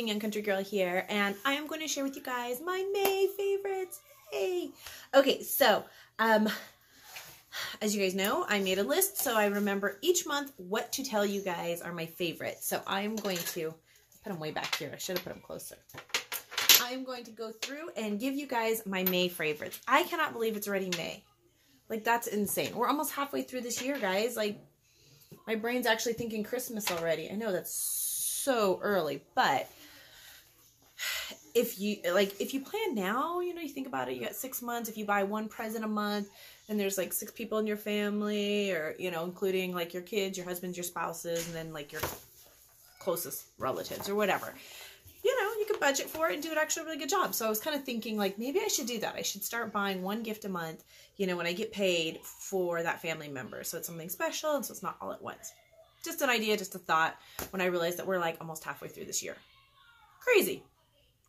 Amazing Young Country Girl here, and I am going to share with you guys my May favorites. Hey! Okay, so, as you guys know, I made a list so I remember each month what to tell you guys are my favorites. So I'm going to put them way back here. I should have put them closer. I'm going to go through and give you guys my May favorites. I cannot believe it's already May. Like, that's insane. We're almost halfway through this year, guys. Like, my brain's actually thinking Christmas already. I know that's so early, but if you plan now, you know, you think about it, you got 6 months. If you buy one present a month, and there's like 6 people in your family, or, you know, including like your kids, your husbands, your spouses, and then like your closest relatives or whatever, you know, you could budget for it and do an actually really good job. So I was kind of thinking, like, maybe I should do that. I should start buying one gift a month, you know, when I get paid for that family member. So it's something special, and so it's not all at once. Just an idea, just a thought, when I realized that we're like almost halfway through this year. Crazy.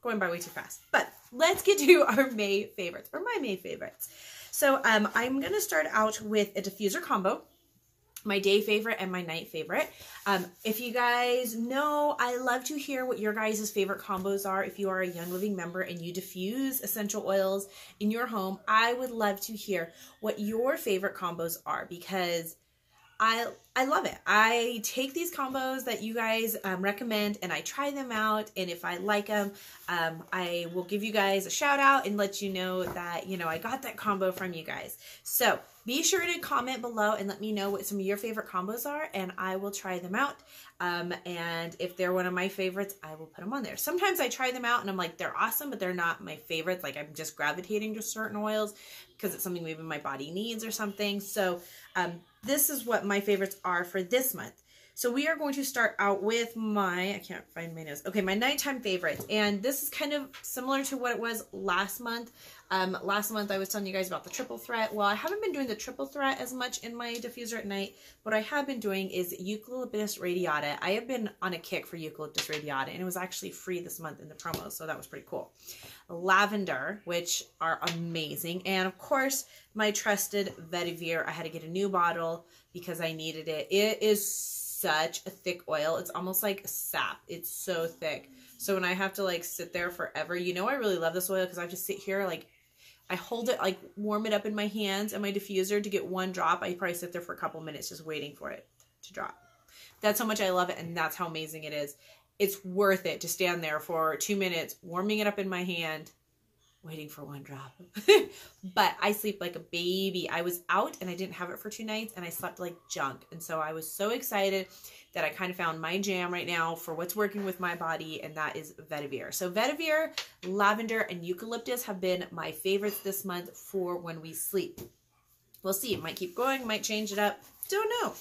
Going by way too fast. But let's get to our May favorites, or my May favorites. So I'm going to start out with a diffuser combo, my day favorite and my night favorite. If you guys know, I love to hear what your guys' favorite combos are. If you are a Young Living member and you diffuse essential oils in your home, I would love to hear what your favorite combos are, because I love it. I take these combos that you guys recommend and I try them out, and if I like them, I will give you guys a shout out and let you know that, you know, I got that combo from you guys. So be sure to comment below and let me know what some of your favorite combos are, and I will try them out. And if they're one of my favorites, I will put them on there. Sometimes I try them out and I'm like, they're awesome, but they're not my favorites. Like, I'm just gravitating to certain oils because it's something maybe my body needs or something. So this is what my favorites are for this month. So we are going to start out with my, I can't find my notes. Okay, my nighttime favorites. And this is kind of similar to what it was last month. Last month I was telling you guys about the triple threat. Well, I haven't been doing the triple threat as much in my diffuser at night. What I have been doing is eucalyptus radiata. I have been on a kick for eucalyptus radiata, and it was actually free this month in the promo, so that was pretty cool. Lavender, which are amazing. And of course, my trusted vetiver. I had to get a new bottle because I needed it. It is such a thick oil. It's almost like sap. It's so thick. So when I have to like sit there forever, you know, I really love this oil because I just sit here, like, I hold it, like warm it up in my hands and my diffuser to get one drop. I probably sit there for a couple minutes just waiting for it to drop. That's how much I love it, and that's how amazing it is. It's worth it to stand there for 2 minutes, warming it up in my hand, waiting for one drop. But I sleep like a baby. I was out and I didn't have it for 2 nights, and I slept like junk. And so I was so excited that I kind of found my jam right now for what's working with my body, and that is vetiver. So vetiver, lavender, and eucalyptus have been my favorites this month for when we sleep. We'll see. It might keep going, might change it up. Don't know.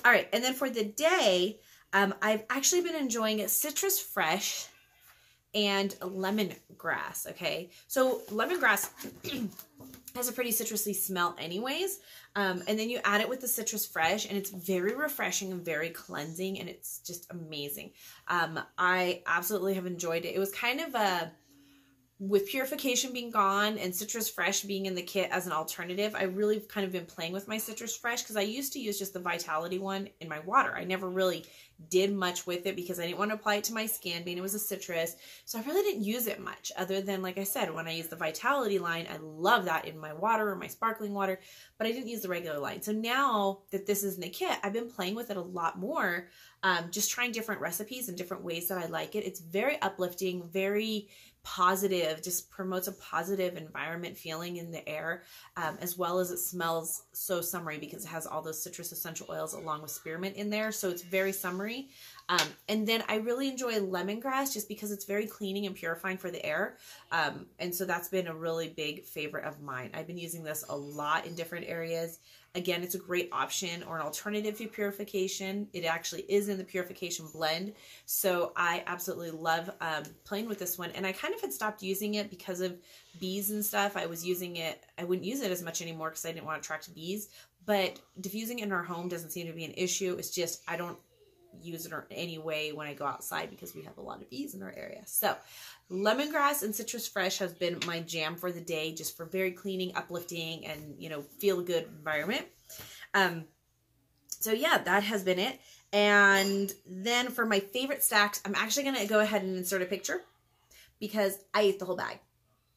All right. And then for the day, I've actually been enjoying Citrus Fresh and lemongrass. Okay, so lemongrass has a pretty citrusy smell anyways, and then you add it with the Citrus Fresh, and it's very refreshing and very cleansing, and it's just amazing. I absolutely have enjoyed it. It was kind of a, with purification being gone and Citrus Fresh being in the kit as an alternative, I really kind of been playing with my Citrus Fresh, because I used to use just the Vitality one in my water. I never really did much with it because I didn't want to apply it to my skin, being it was a citrus. So I really didn't use it much, other than, like I said, when I use the Vitality line, I love that in my water or my sparkling water, but I didn't use the regular line. So now that this is in the kit, I've been playing with it a lot more, just trying different recipes and different ways that I like it. It's very uplifting, very positive, just promotes a positive environment feeling in the air, as well as it smells so summery because it has all those citrus essential oils along with spearmint in there, so it's very summery. And then I really enjoy lemongrass just because it's very cleaning and purifying for the air, and so that's been a really big favorite of mine. I've been using this a lot in different areas. Again, it's a great option or an alternative to purification. It actually is in the purification blend. So I absolutely love playing with this one. And I kind of had stopped using it because of bees and stuff. I was using it, I wouldn't use it as much anymore because I didn't want to attract bees. But diffusing it in our home doesn't seem to be an issue. It's just I don't use it in any way when I go outside because we have a lot of bees in our area. So lemongrass and Citrus Fresh has been my jam for the day, just for very cleaning, uplifting, and, you know, feel good environment. So yeah, that has been it. And then for my favorite stacks, I'm actually going to go ahead and insert a picture because I ate the whole bag.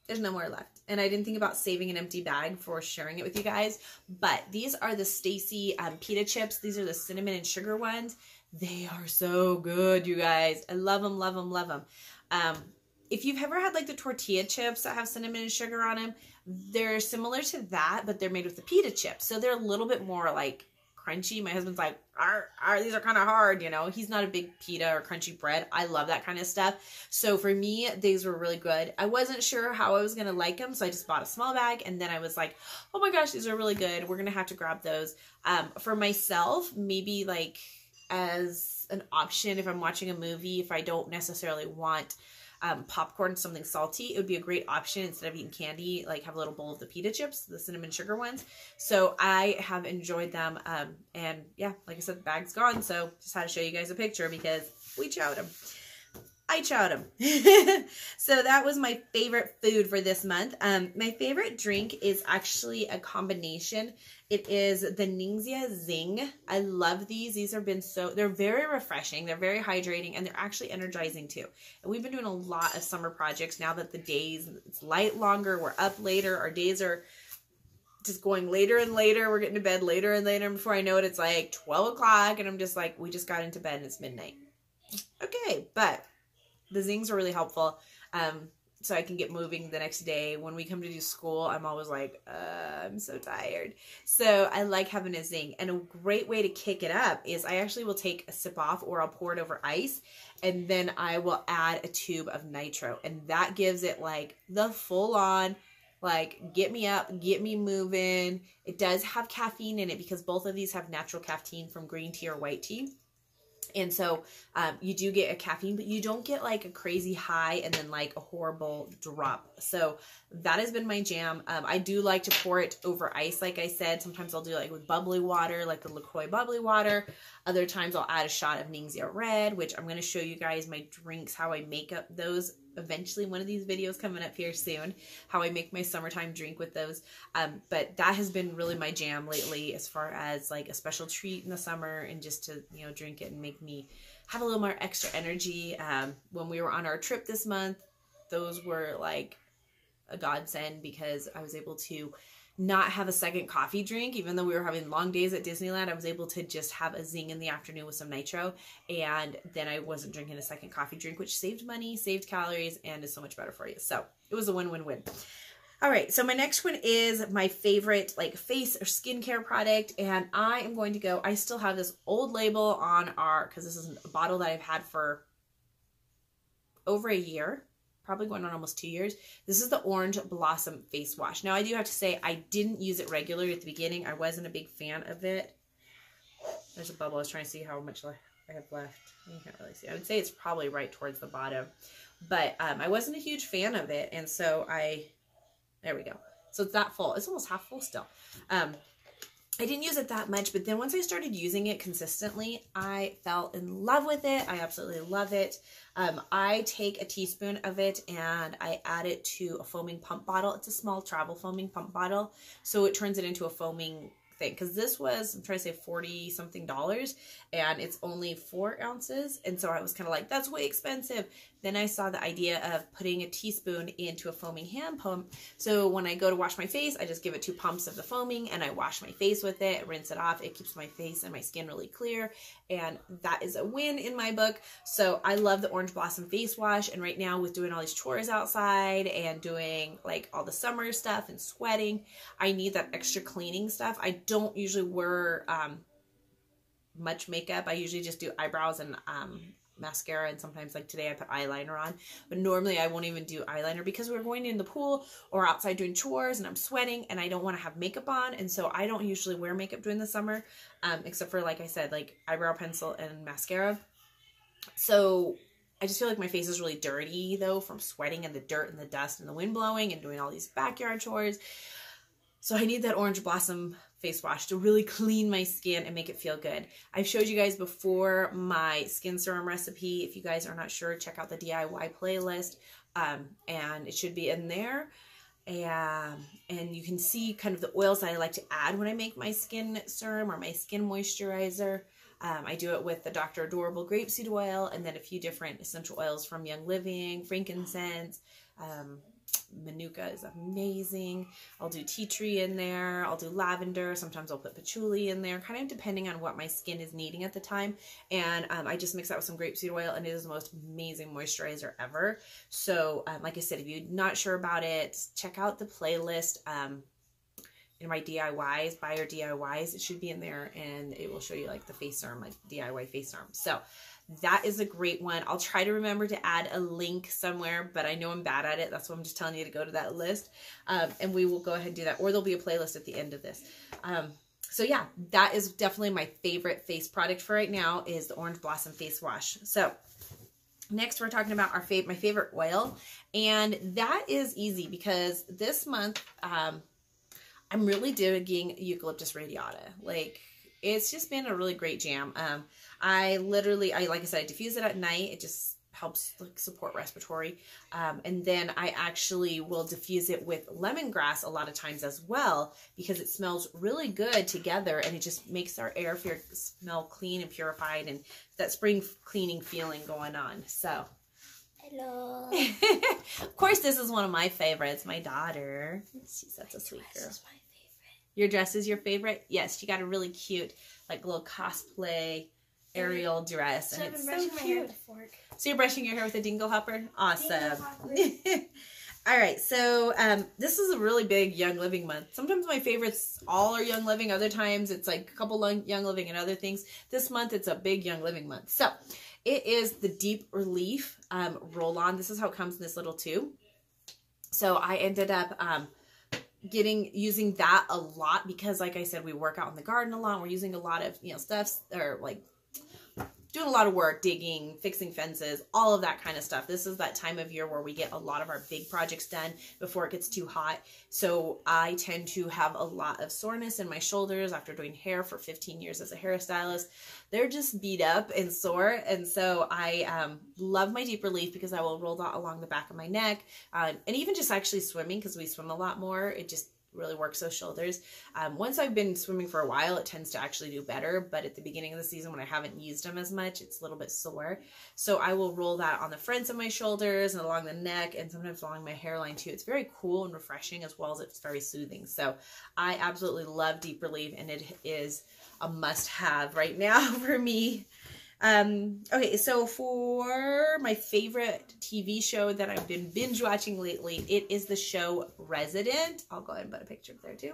There's no more left. And I didn't think about saving an empty bag for sharing it with you guys. But these are the Stacy pita chips. These are the cinnamon and sugar ones. They are so good, you guys. I love them, love them, love them. If you've ever had like the tortilla chips that have cinnamon and sugar on them, they're similar to that, but they're made with the pita chips. So they're a little bit more like crunchy. My husband's like, these are kind of hard, you know. He's not a big pita or crunchy bread. I love that kind of stuff. So for me, these were really good. I wasn't sure how I was going to like them, so I just bought a small bag, and then I was like, oh my gosh, these are really good. We're going to have to grab those. For myself, maybe like as an option if I'm watching a movie, if I don't necessarily want popcorn, something salty, it would be a great option instead of eating candy, like have a little bowl of the pita chips, the cinnamon sugar ones. So I have enjoyed them. And yeah, like I said, the bag's gone. So just had to show you guys a picture because we chowed them. I chowed them. So that was my favorite food for this month. My favorite drink is actually a combination. It is the Ningxia Zing. I love these. These have been they're very refreshing. They're very hydrating, and they're actually energizing too. And we've been doing a lot of summer projects now that the days, it's light longer, we're up later, our days are just going later and later. We're getting to bed later and later. And before I know it, it's like 12 o'clock, and I'm just like, we just got into bed and it's midnight. Okay, but the Zings are really helpful. So I can get moving the next day. When we come to do school, I'm always like, I'm so tired. So I like having a Zing. And a great way to kick it up is I actually will take a sip off, or I'll pour it over ice, and then I will add a tube of nitro. And that gives it like the full on, like, get me up, get me moving. It does have caffeine in it because both of these have natural caffeine from green tea or white tea. And so you do get a caffeine, but you don't get like a crazy high and then like a horrible drop. So that has been my jam. I do like to pour it over ice. Like I said, sometimes I'll do like with bubbly water, like the LaCroix bubbly water. Other times I'll add a shot of Ningxia Red, which I'm going to show you guys my drinks, how I make up those. Eventually, one of these videos coming up here soon, how I make my summertime drink with those. But that has been really my jam lately, as far as like a special treat in the summer, and just to, you know, drink it and make me have a little more extra energy. When we were on our trip this month, those were like a godsend because I was able to not have a second coffee drink. Even though we were having long days at Disneyland, I was able to just have a Zing in the afternoon with some nitro, and then I wasn't drinking a second coffee drink, which saved money, saved calories, and is so much better for you. So it was a win-win-win. All right, so my next one is my favorite like face or skincare product, and I am going to go, I still have this old label on because this is a bottle that I've had for over a year, probably going on almost 2 years. This is the Orange Blossom Face Wash. Now, I do have to say, I didn't use it regularly at the beginning. I wasn't a big fan of it. There's a bubble. I was trying to see how much I have left. You can't really see. I would say it's probably right towards the bottom. But I wasn't a huge fan of it. And so there we go. So it's that full. It's almost half full still. I didn't use it that much, but then once I started using it consistently, I fell in love with it. I absolutely love it. I take a teaspoon of it and I add it to a foaming pump bottle. It's a small travel foaming pump bottle, so it turns it into a foaming thing. Because this was, I'm trying to say $40 something, and it's only 4 ounces. And so I was kind of like, that's way expensive. Then I saw the idea of putting a teaspoon into a foaming hand pump. So when I go to wash my face, I just give it 2 pumps of the foaming and I wash my face with it, rinse it off. It keeps my face and my skin really clear. And that is a win in my book. So I love the Orange Blossom Face Wash. And right now with doing all these chores outside and doing like all the summer stuff and sweating, I need that extra cleaning stuff. I don't usually wear much makeup. I usually just do eyebrows and mascara, and sometimes like today I put eyeliner on, but normally I won't even do eyeliner because we're going in the pool or outside doing chores and I'm sweating and I don't want to have makeup on. And so I don't usually wear makeup during the summer, except for, like I said, like eyebrow pencil and mascara. So I just feel like my face is really dirty though from sweating and the dirt and the dust and the wind blowing and doing all these backyard chores. So I need that Orange Blossom face wash to really clean my skin and make it feel good. I've showed you guys before my skin serum recipe. If you guys are not sure, check out the DIY playlist, and it should be in there. And you can see kind of the oils that I like to add when I make my skin serum or my skin moisturizer. I do it with the Dr. Adorable grapeseed oil, and then a few different essential oils from Young Living, frankincense, manuka is amazing. I'll do tea tree in there. I'll do lavender. Sometimes I'll put patchouli in there, kind of depending on what my skin is needing at the time. And I just mix that with some grapeseed oil, and it is the most amazing moisturizer ever. So like I said, if you're not sure about it, check out the playlist in my DIYs, buy your DIYs. It should be in there, and it will show you like the face serum, like DIY face serum. So that is a great one. I'll try to remember to add a link somewhere, but I know I'm bad at it. That's why I'm just telling you to go to that list. And we will go ahead and do that. Or there'll be a playlist at the end of this. So yeah, that is definitely my favorite face product for right now is the Orange Blossom Face Wash. So next we're talking about my favorite oil. And that is easy because this month I'm really digging Eucalyptus radiata. Like, it's just been a really great jam. I like I said, I diffuse it at night. It just helps like support respiratory. And then I actually will diffuse it with lemongrass a lot of times as well, because it smells really good together, and it just makes our air smell clean and purified, and that spring cleaning feeling going on. So hello. Of course, this is one of my favorites. My daughter, she's such a sweet girl. Your dress is your favorite? Yes, she got a really cute, like, little cosplay Ariel dress, and it's so cute. So you're brushing your hair with a dingle hopper? Awesome. All right, so this is a really big Young Living month. Sometimes my favorites all are Young Living. Other times it's like a couple Young Living and other things. This month it's a big Young Living month. So it is the Deep Relief roll-on. This is how it comes in this little tube. So I ended up using that a lot because, like I said, we work out in the garden a lot. We're using a lot of, stuff, or like doing a lot of work, digging, fixing fences, all of that kind of stuff. This is that time of year where we get a lot of our big projects done before it gets too hot. So I tend to have a lot of soreness in my shoulders after doing hair for 15 years as a hairstylist. They're just beat up and sore. And so I love my Deep Relief because I will roll that along the back of my neck. And even just actually swimming, because we swim a lot more, it just really works those shoulders. Once I've been swimming for a while, it tends to actually do better, but at the beginning of the season when I haven't used them as much, it's a little bit sore. So I will roll that on the fronts of my shoulders and along the neck, and sometimes along my hairline too. It's very cool and refreshing, as well as it's very soothing. So I absolutely love Deep Relief, and it is a must-have right now for me. Okay, so for my favorite TV show that I've been binge watching lately, it is the show Resident. I'll go ahead and put a picture up there too.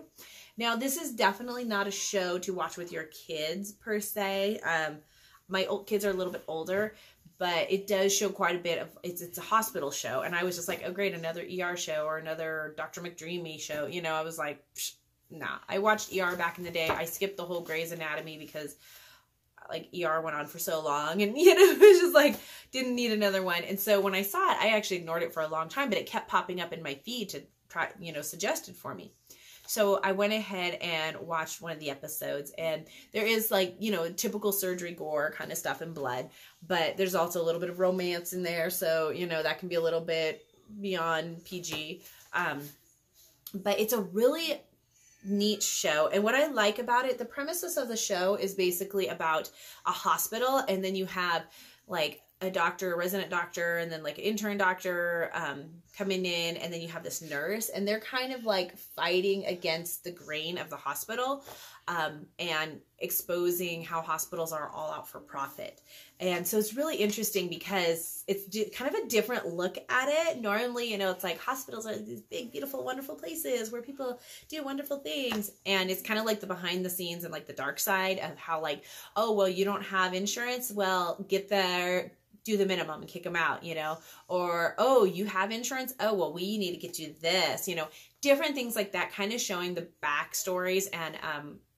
Now, this is definitely not a show to watch with your kids per se. My kids are a little bit older, but it does show quite a bit of, it's a hospital show. And I was just like, oh great, another ER show or another Dr. McDreamy show. I was like, nah. I watched ER back in the day. I skipped the whole Grey's Anatomy because like ER went on for so long, and it was just like, didn't need another one. And so when I saw it, I actually ignored it for a long time, but it kept popping up in my feed to try, suggested for me. So I went ahead and watched one of the episodes, and there is like, typical surgery gore kind of stuff and blood, but there's also a little bit of romance in there. So, that can be a little bit beyond PG. But it's a really neat show. And what I like about it, the premises of the show is basically about a hospital, and then you have like a doctor, a resident doctor, and then like an intern doctor coming in, and then you have this nurse, and they're kind of like fighting against the grain of the hospital and exposing how hospitals are all out for profit. And so it's really interesting because it's kind of a different look at it. Normally, it's like hospitals are these big, beautiful, wonderful places where people do wonderful things. And it's kind of like the behind the scenes and like the dark side of how like, oh, well, you don't have insurance. Well, get there, do the minimum and kick them out, or, oh, you have insurance. Oh, well, we need to get you this, different things like that, kind of showing the backstories and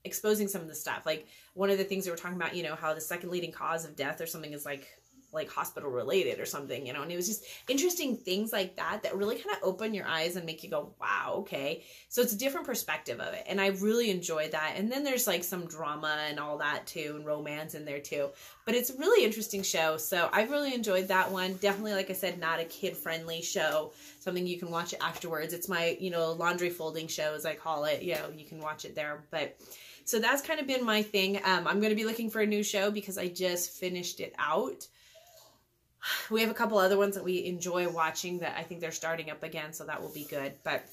exposing some of the stuff. Like one of the things we were talking about, how the second leading cause of death or something is like hospital related or something, and it was just interesting things like that really kind of open your eyes and make you go, wow, okay. So it's a different perspective of it. And I really enjoyed that. And then there's like some drama and all that too, and romance in there too. But it's a really interesting show. So I've really enjoyed that one. Definitely, like I said, not a kid-friendly show. Something you can watch afterwards. It's my, laundry folding show, as I call it. You can watch it there. But So that's kind of been my thing. I'm going to be looking for a new show because I just finished it out. We have a couple other ones that we enjoy watching that I think they're starting up again, so that will be good. But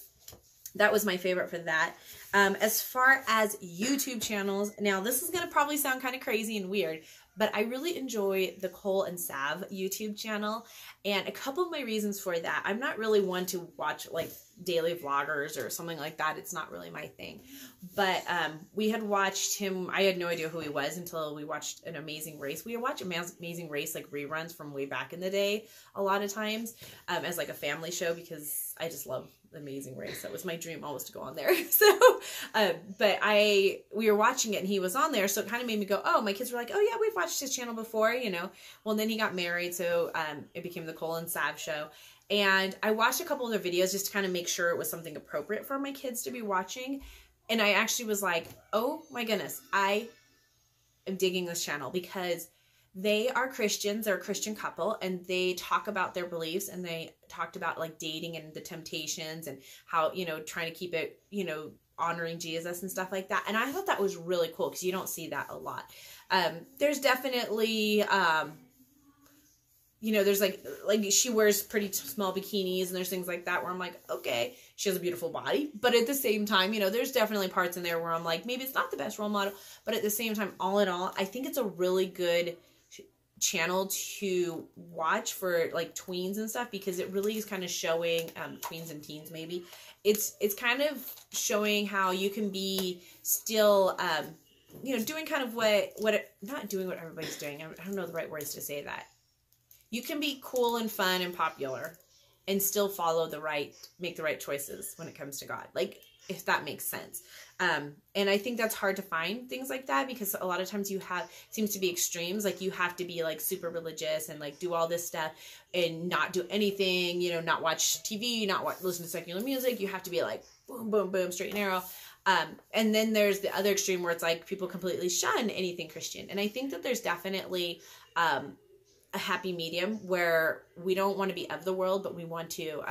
that was my favorite for that. As far as YouTube channels, now this is going to probably sound kind of crazy and weird, but I really enjoy the Cole and Sav YouTube channel. And a couple of my reasons for that, I'm not really one to watch like daily vloggers or something like that. It's not really my thing. But we had watched him. I had no idea who he was until we watched An Amazing Race. We watch Amazing Race like reruns from way back in the day a lot of times as like a family show because I just love Amazing Race. That was my dream always to go on there. So, but we were watching it and he was on there. So it kind of made me go, oh, my kids were like, oh yeah, we've watched his channel before, you know. Well, and then he got married. So it became the Cole and Sav show. And I watched a couple of their videos just to kind of make sure it was something appropriate for my kids to be watching. And I actually was like, oh my goodness, I am digging this channel because they are Christians. They're a Christian couple and they talk about their beliefs and they talked about like dating and the temptations and how, you know, trying to keep it, you know, honoring Jesus and stuff like that. And I thought that was really cool because you don't see that a lot. There's definitely, you know, there's like she wears pretty small bikinis and there's things like that where I'm like, okay, she has a beautiful body. But at the same time, you know, there's definitely parts in there where I'm like, maybe it's not the best role model. But at the same time, all in all, I think it's a really good channel to watch for like tweens and stuff because it really is kind of showing tweens and teens maybe it's kind of showing how you can be still you know, doing kind of not doing what everybody's doing. I don't know the right words to say that. You can be cool and fun and popular and still make the right choices when it comes to God, like if that makes sense. And I think that's hard to find things like that because a lot of times seems to be extremes. Like you have to be like super religious and like do all this stuff and not do anything, you know, not watch TV, listen to secular music. You have to be like boom, boom, boom, straight and narrow. And then there's the other extreme where it's like people completely shun anything Christian. And I think that there's definitely, a happy medium where we don't want to be of the world, but we want to,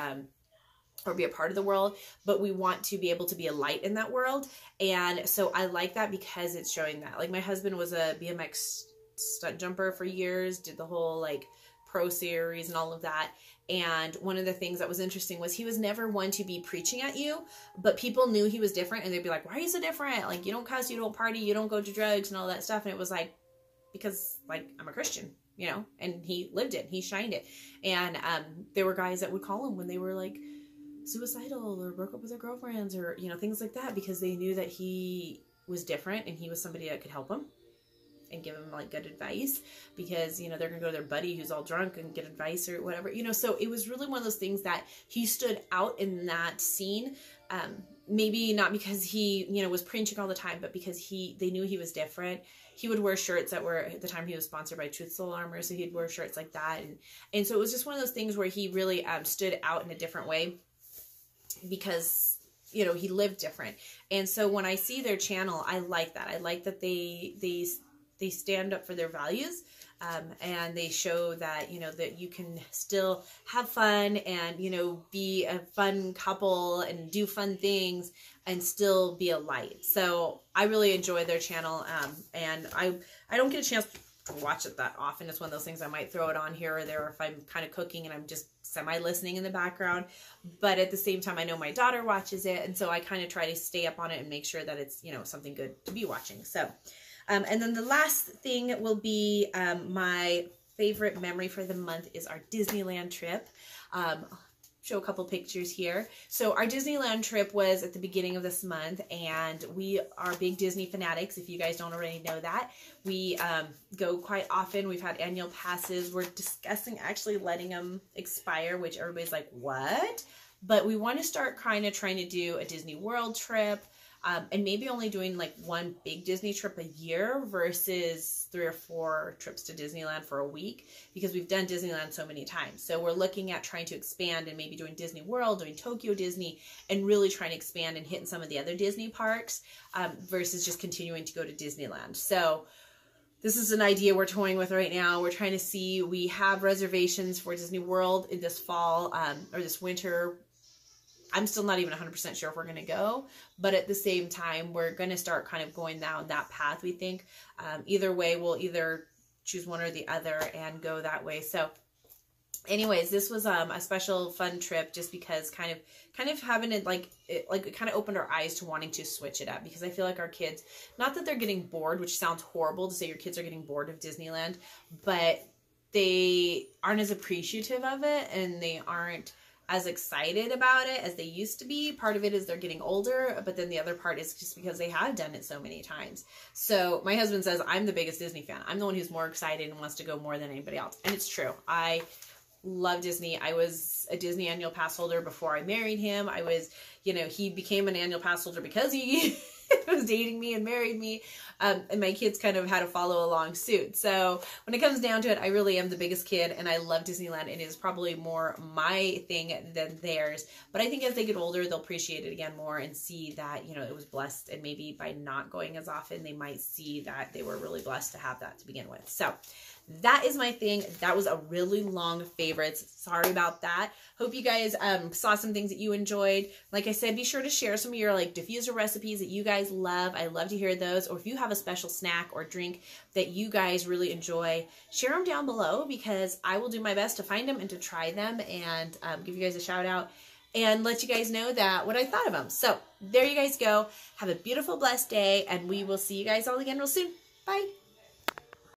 or be a part of the world, but we want to be able to be a light in that world. And so I like that because it's showing that. Like my husband was a BMX stunt jumper for years, did the whole like pro series and all of that. And one of the things that was interesting was he was never one to be preaching at you, but people knew he was different and they'd be like, why are you so different? Like you don't cuss, you don't party, you don't go to drugs and all that stuff. And it was like, because like I'm a Christian, you know, and he lived it, he shined it. And there were guys that would call him when they were like suicidal or broke up with their girlfriends or, you know, things like that because they knew that he was different and he was somebody that could help them and give them like good advice because, you know, they're gonna go to their buddy who's all drunk and get advice or whatever, you know. So it was really one of those things that he stood out in that scene. Maybe not because he, you know, was preaching all the time, but because they knew he was different. He would wear shirts that were, at the time he was sponsored by Truth Soul Armor, so he'd wear shirts like that. And so it was just one of those things where he really stood out in a different way because, you know, he lived different. And so when I see their channel, I like that. I like that they stand up for their values. And they show that, you know, that you can still have fun and, you know, be a fun couple and do fun things and still be a light. So I really enjoy their channel. And I don't get a chance to watch it that often. It's one of those things I might throw it on here or there if I'm kind of cooking and I'm just semi-listening in the background. But at the same time, I know my daughter watches it. And so I kind of try to stay up on it and make sure that it's, you know, something good to be watching. So and then the last thing will be my favorite memory for the month is our Disneyland trip. I'll show a couple pictures here. So our Disneyland trip was at the beginning of this month, and we are big Disney fanatics, if you guys don't already know that. We go quite often. We've had annual passes. We're discussing actually letting them expire, which everybody's like, what? But we want to start kind of trying to do a Disney World trip. And maybe only doing like one big Disney trip a year versus 3 or 4 trips to Disneyland for a week because we've done Disneyland so many times. So we're looking at trying to expand and maybe doing Disney World, doing Tokyo Disney, and really trying to expand and hit some of the other Disney parks versus just continuing to go to Disneyland. So this is an idea we're toying with right now. We're trying to see, we have reservations for Disney World in this fall or this winter I'm still not even 100% sure if we're going to go, but at the same time, we're going to start kind of going down that path, we think. Either way, we'll either choose one or the other and go that way. So anyways, this was a special fun trip just because kind of having it it kind of opened our eyes to wanting to switch it up, because I feel like our kids, not that they're getting bored, which sounds horrible to say your kids are getting bored of Disneyland, but they aren't as appreciative of it and they aren't as excited about it as they used to be. Part of it is they're getting older, but then the other part is just because they have done it so many times. So my husband says I'm the biggest Disney fan. I'm the one who's more excited and wants to go more than anybody else. And it's true. I love Disney. I was a Disney annual pass holder before I married him. I was, he became an annual pass holder because he was dating me and married me. And my kids kind of had to follow along suit. So when it comes down to it, I really am the biggest kid and I love Disneyland. It is probably more my thing than theirs. But I think as they get older, they'll appreciate it again more and see that, it was blessed. And maybe by not going as often, they might see that they were really blessed to have that to begin with. So that is my thing. That was a really long favorites. Sorry about that. Hope you guys saw some things that you enjoyed. Like I said, be sure to share some of your diffuser recipes that you guys love. I love to hear those. Or if you have a special snack or drink that you guys really enjoy, share them down below, because I will do my best to find them and to try them and give you guys a shout out and let you guys know what I thought of them. So there you guys go. Have a beautiful, blessed day, and we will see you guys all again real soon. Bye.